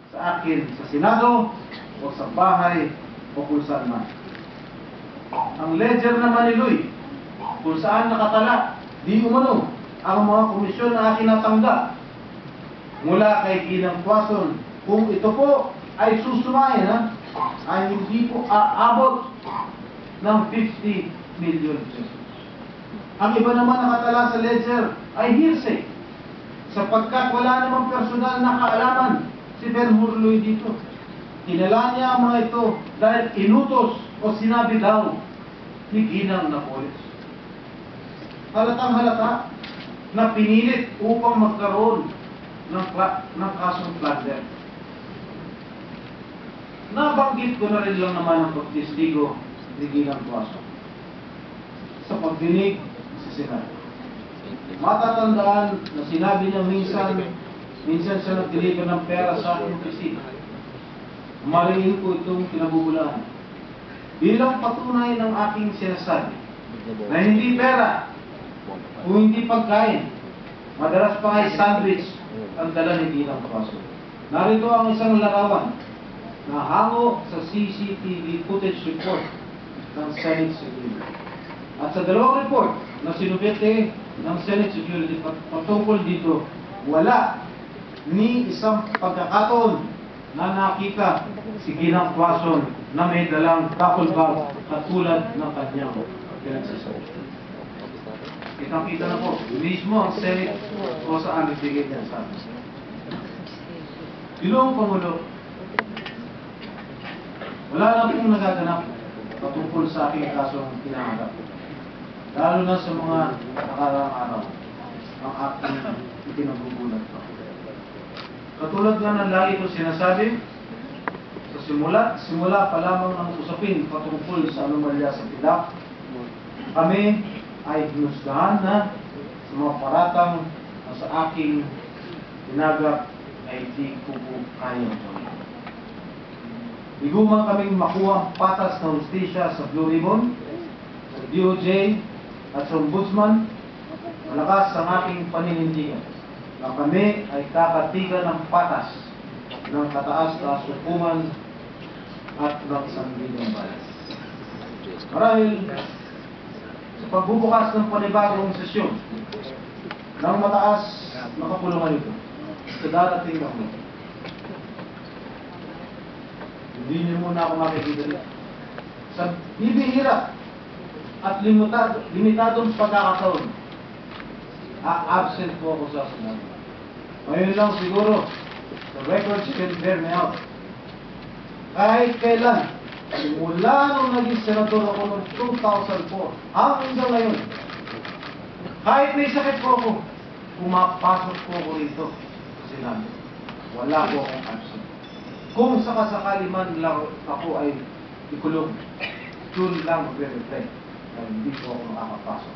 sa akin sa Senado o sa bahay o kung saan man. Ang ledger naman ni Luy, kung saan nakatala, di umano, ang mga komisyon na akin natanggap mula kay Ginang Quazon, kung ito po ay susumayin, ay hindi po aabot ng 50 million pesos. Ang iba naman nakatala sa ledger ay hearsay, sapagkat wala namang personal na kaalaman si Ben Hurloy dito. Kinala niya ang mga ito dahil inutos o sinabi daw ni Ginang Napoles. Halatang halata na pinilit upang magkaroon ng kasong plunder. Nabanggit ko na rin lang naman ang pagtistigo ni Ginang Quazon sa pagdinig sa Senado. Matatandaan na sinabi niya minsan siya nag-deliver ng pera sa aking opisina. Mariin ko itong kinabubulaan. Bilang patunay ng aking sinasabi na hindi pera o hindi pagkain, madalas pa ay sandwich ang dala ni Ginang Quazon. Narito ang isang larawan na hango sa CCTV footage report ng Senate Security. At sa dalawang report na sinubete ng Senate Security patungkol dito, wala ni isang pagkakataon na nakita si Ginang Quazon na may dalang duffel bag katulad ng kanyang pinagsasabi. Kitang-kita na po, mismo ang Senate o saan nagbigay niya sa atin. Ginoong Pangulo, wala na pong nagaganap patungkol sa aking kasong pinaharap. Lalo na sa mga nakaraang araw ang aking ipinagugulat pa. Katulad nga ng lagi ko sinasabi, sa simula pa lamang ang usapin patungkol sa anomalya sa pilak, kami ay hinusgahan na sa mga paratang na sa aking tinagap ay di ko po kayang gawin. Biguman kaming makuha patas na hustisya sa Blue Ribbon, sa DOJ at sa Ombudsman, malakas ang aking paninindigan na kami ay kakatigan ng patas ng kataas-taas hukuman at ng sangguniang bayan. Marahil sa pagbubukas ng panibagong sesyon ng mataas na kapulungan ito sa darating na huli, hindi niyo muna ako makikita rin. Sa bibihira at limitadong pagkakataon, absent po ako sa Senado. Ngayon lang siguro, the records can bear me out. Kahit kailan, simula nung naging senador ako noong 2004, hanggang ngayon, kahit may sakit po ako, pumapasok po ako rito sa Senado. Wala po akong absent. Kung sakasakali man lang ako ay ikulong, doon lang magre-reflect na hindi po ako makakapasok.